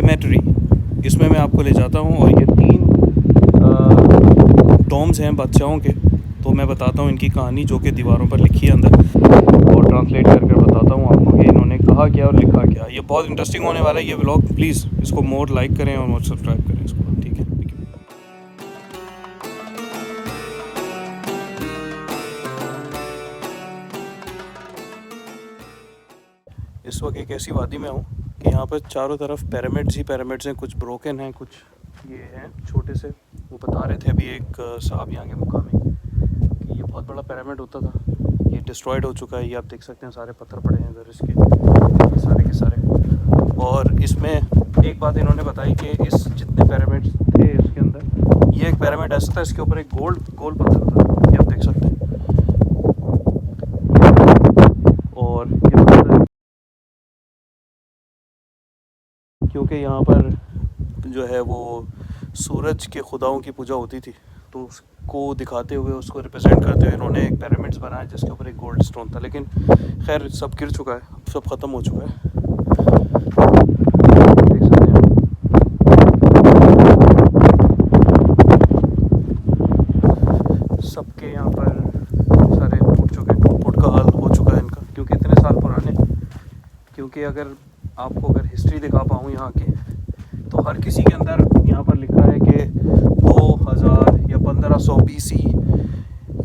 Cemetery, इसमें मैं आपको ले जाता हूँ और ये 3 डोम्स हैं बादशाहों के। तो मैं बताता हूँ इनकी कहानी जो कि दीवारों पर लिखी है अंदर, और ट्रांसलेट करके बताता हूँ आपको कि इन्होंने कहा क्या और लिखा क्या। ये बहुत इंटरेस्टिंग होने वाला है ये व्लॉग। प्लीज़ इसको मोर लाइक करें और मोर सब्सक्राइब करें इसको, ठीक है। इस वक्त एक ऐसी वादी में हूँ कि यहाँ पर चारों तरफ पिरामिड्स ही पिरामिड्स हैं। कुछ ब्रोकन हैं, कुछ ये हैं छोटे से। वो बता रहे थे अभी एक साहब यहाँ के मुकामी कि ये बहुत बड़ा पिरामिड होता था, ये डिस्ट्रॉयड हो चुका है। ये आप देख सकते हैं सारे पत्थर पड़े हैं इधर इसके, ये सारे के सारे। और इसमें एक बात इन्होंने बताई कि इस जितने पिरामिड्स थे इसके अंदर, ये एक पिरामिड ऐसा था इसके ऊपर एक गोल पत्थर था, ये आप देख सकते हैं। और ये पत्थर क्योंकि यहाँ पर जो है वो सूरज के खुदाओं की पूजा होती थी, तो उसको दिखाते हुए, उसको रिप्रेजेंट करते हुए इन्होंने एक पिरामिड्स बनाया जिसके ऊपर एक गोल्ड स्टोन था। लेकिन खैर सब गिर चुका है, सब ख़त्म हो चुका है। देख सकते हैं सबके यहाँ पर सारे टूट चुके हैं, टूट का हाल हो चुका है इनका, क्योंकि इतने साल पुराने। क्योंकि अगर हिस्ट्री दिखा पाऊँ यहाँ की, तो हर किसी के अंदर यहाँ पर लिखा है कि 2000 या 1500 BC,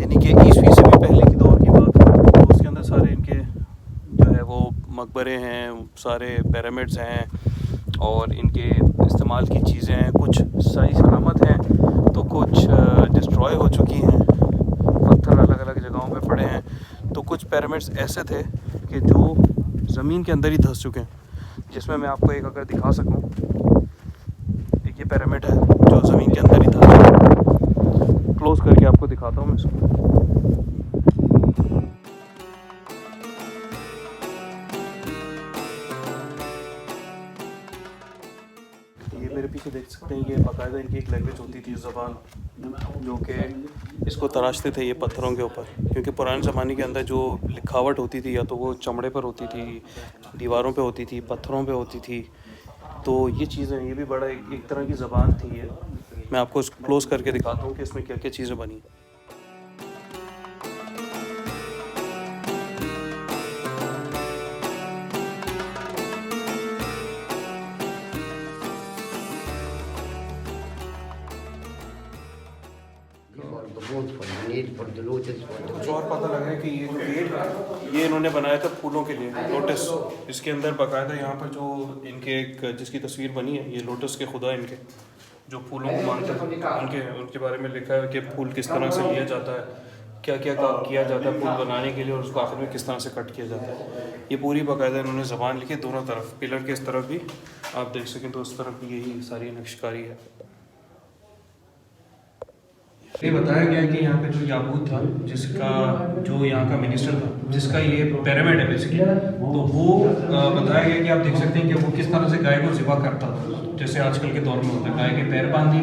यानी कि ईस्वी से भी पहले की दौर की बात है। तो उसके अंदर सारे इनके जो है वो मकबरे हैं, सारे पिरामिड्स हैं और इनके इस्तेमाल की चीज़ें हैं। कुछ सही सलामत हैं तो कुछ डिस्ट्रॉय हो चुकी हैं, पत्थर अलग अलग जगहों पे पड़े हैं। तो कुछ पिरामिड्स ऐसे थे कि जो ज़मीन के अंदर ही धंस चुके हैं, जिसमें मैं आपको एक अगर दिखा सकूं, एक ये पिरामिड है जो ज़मीन के अंदर ही धंस चुका है। क्लोज करके आपको दिखाता हूं मैं इसको। ये मेरे पीछे देख सकते हैं, ये बाकायदा इनकी एक लैंग्वेज होती थी, ज़बान, जो कि इसको तराशते थे ये पत्थरों के ऊपर। क्योंकि पुराने ज़माने के अंदर जो लिखावट होती थी या तो वो चमड़े पर होती थी, दीवारों पे होती थी, पत्थरों पे होती थी। तो ये चीज़ें, ये भी बड़ा एक तरह की ज़बान थी ये। मैं आपको क्लोज करके दिखाता हूँ कि इसमें क्या क्या चीज़ें बनी। कुछ और पता लगा है कि ये जो गेट है ये इन्होंने बनाया था फूलों के लिए, लोटस। इसके अंदर बाकायदा यहाँ पर जो इनके एक जिसकी तस्वीर बनी है, ये लोटस के खुदा इनके जो फूलों को मानते हैं, उनके बारे में लिखा है कि फूल किस तरह से लिया जाता है, क्या क्या काम किया जाता है फूल बनाने के लिए, और उसको आखिर में किस तरह से कट किया जाता है। ये पूरी बाकायदा इन्होंने ज़बान लिखी दोनों तरफ, पिलर के इस तरफ भी आप देख सकें तो उस तरफ भी यही सारी नक्शकारी है। ये बताया गया कि यहाँ पे जो याकूत था, जिसका जो यहाँ का मिनिस्टर था, जिसका ये पिरामिड है बेसिकली, तो वो बताया गया कि आप देख सकते हैं कि वो किस तरह से गाय को ज़िबा करता था, जैसे आजकल के दौर में होता है। गाय के पैर बांधी,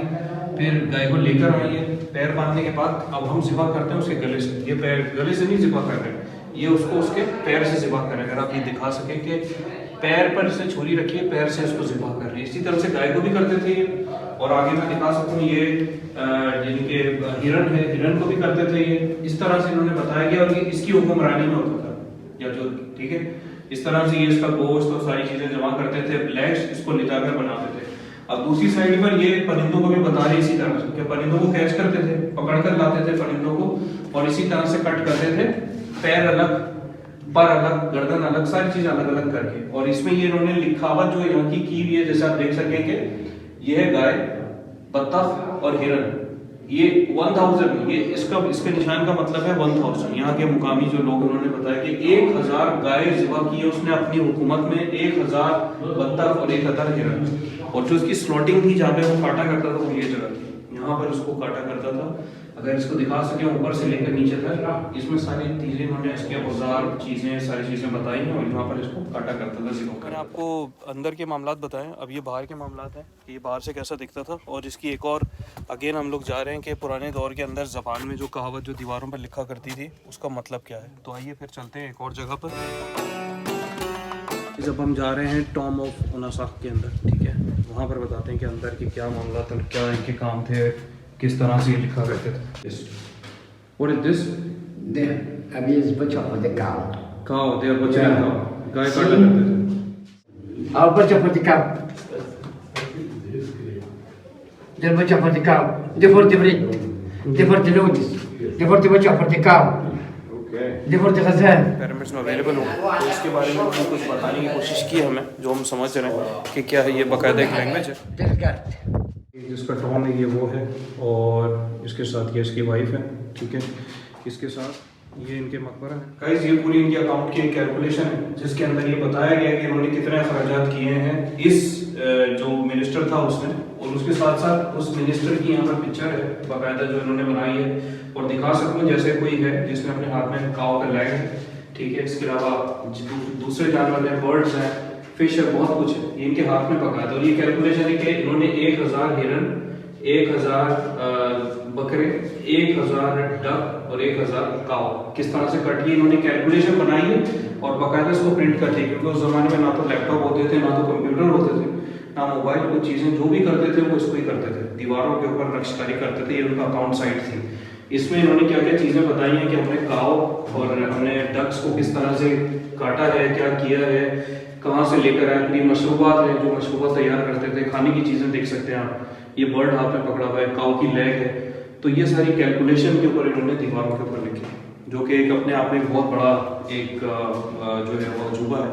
फिर गाय को लेकर आइए, पैर बांधने के बाद अब हम ज़िबा करते हैं उसके गले से। ये पैर गले से नहीं ज़िबा कर रहे, ये उसको उसके पैर से ज़िबा कर रहे हैं। अगर आप ये दिखा सकें कि पैर पर से छुरी रखिए, पैर से इसको ज़िबा कर रहे हैं। इसी तरह से गाय को भी करते थे ये। और आगे मैं दिखा सकूँ, ये जिनके हिरन है, हिरन को भी करते थे ये। इस तरह से इन्होंने बताया गया, और ये इसकी हुक्मरानी में होता था या जो, ठीक है, इस तरह से ये इसका गोश्त और सारी चीजें जमा करते थे, लेग्स इसको ले जाकर बनाते थे। अब दूसरी साइड पर ये परिंदों को भी बता रहे इसी तरह से कि परिंदों को कैच करते थे, पकड़ कर लाते थे परिंदों को, और इसी तरह से कट करते थे, पैर अलग, पर अलग, गर्दन अलग, सारी चीज अलग अलग करके। और इसमें ये इन्होंने लिखावट जो यहाँ की हुई है, जैसे आप देख सकेंगे, यह गाय, बत्तख और हिरन, ये 1000, ये इसके निशान का मतलब है 1000। यहाँ के मुकामी जो लोग, उन्होंने बताया कि 1000 गाय ज़िबा की है उसने अपनी हुकूमत में, 1000 बत्तख और 1000 हिरन। और जो इसकी स्लॉटिंग थी, जहाँ पे वो काटा करता था, वो ये जगह थी, यहाँ पर उसको काटा करता था। अगर इसको दिखा सके ऊपर से लेकर नीचे तक, इसमें सारी चीज़ें उन्होंने इसके औजार, चीज़ें, सारी चीज़ें बताई हैं, और यहाँ पर इसको काटा करता था ज़िबा। मैंने आपको अंदर के मामलात बताएं, अब ये बाहर के मामलात हैं कि ये बाहर से कैसा दिखता था। और इसकी एक और अगेन हम लोग जा रहे हैं कि पुराने दौर के अंदर ज़बान में जो कहावत जो दीवारों पर लिखा करती थी, उसका मतलब क्या है। तो आइए फिर चलते हैं एक और जगह पर। जब हम जा रहे हैं टॉम ऑफ उनासाक के अंदर, ठीक है, वहाँ पर बताते हैं कि अंदर के क्या मामला था, क्या इनके काम थे, किस तरह से ये लिखा करते थे। What is this? There, I mean, it's butcher for the cow. Cow, they are butchering cow. गाय काटा करते थे। I'll butcher for the cow. They'll butcher for the cow. They for the bread. They for the noodles. They for the butcher for the cow. They for the ghazal. Pyramids में available हो, तो इसके बारे में उन्होंने कुछ बताने की कोशिश की है हमें, जो हम समझ रहे हैं कि क्या है, ये बाकायदा एक लैंग्वेज है। जिसका टॉम है ये वो है, और इसके साथ ये इसकी वाइफ है, ठीक है, इसके साथ ये इनके मकबरा है। गाइस ये पूरी इनके अकाउंट की एक कैलकुलेशन है, जिसके अंदर ये बताया गया कि इन्होंने कितने अखराजात किए हैं इस जो मिनिस्टर था उसने, और उसके साथ साथ उस मिनिस्टर की यहाँ पर पिक्चर है बाकायदा जो इन्होंने बनाई है, और दिखा सकूँ जैसे कोई है जिसने अपने हाथ में काव का लैग है, ठीक है, इसके अलावा दूसरे जानवर हैं, बर्ड्स हैं, फिश है, बहुत कुछ है, ये इनके हाथ में पका था। और ये कैलकुलेशन है कि इन्होंने 1000 हिरन, 1000 बकरे, 1000 डक और 1000 काव किस तरह से कट के इन्होंने कैलकुलेशन बनाई है और बाकायदा इसको प्रिंट कर दी, क्योंकि उस जमाने में ना तो लैपटॉप होते थे, ना तो कंप्यूटर होते थे, ना मोबाइल, कुछ चीज़ें जो भी करते थे वो इसको ही करते थे, दीवारों के ऊपर नक्शकारी करते थे, ये उनका अकाउंट साइट थी। इसमें इन्होंने क्या क्या चीज़ें बताई हैं कि हमने काव और हमने डक्स को किस तरह से काटा है, क्या किया है, कहाँ से लेकर आए, अपनी मशरूबात है, जो मशरूबात तैयार करते थे, खाने की चीज़ें देख सकते हैं आप, ये बर्ड हाथ में पकड़ा हुआ है, काव की लेग है, तो ये सारी कैलकुलेशन के ऊपर इन्होंने दीवारों के ऊपर लिखी, जो कि एक अपने आप में बहुत बड़ा एक जो है वो अजूबा है।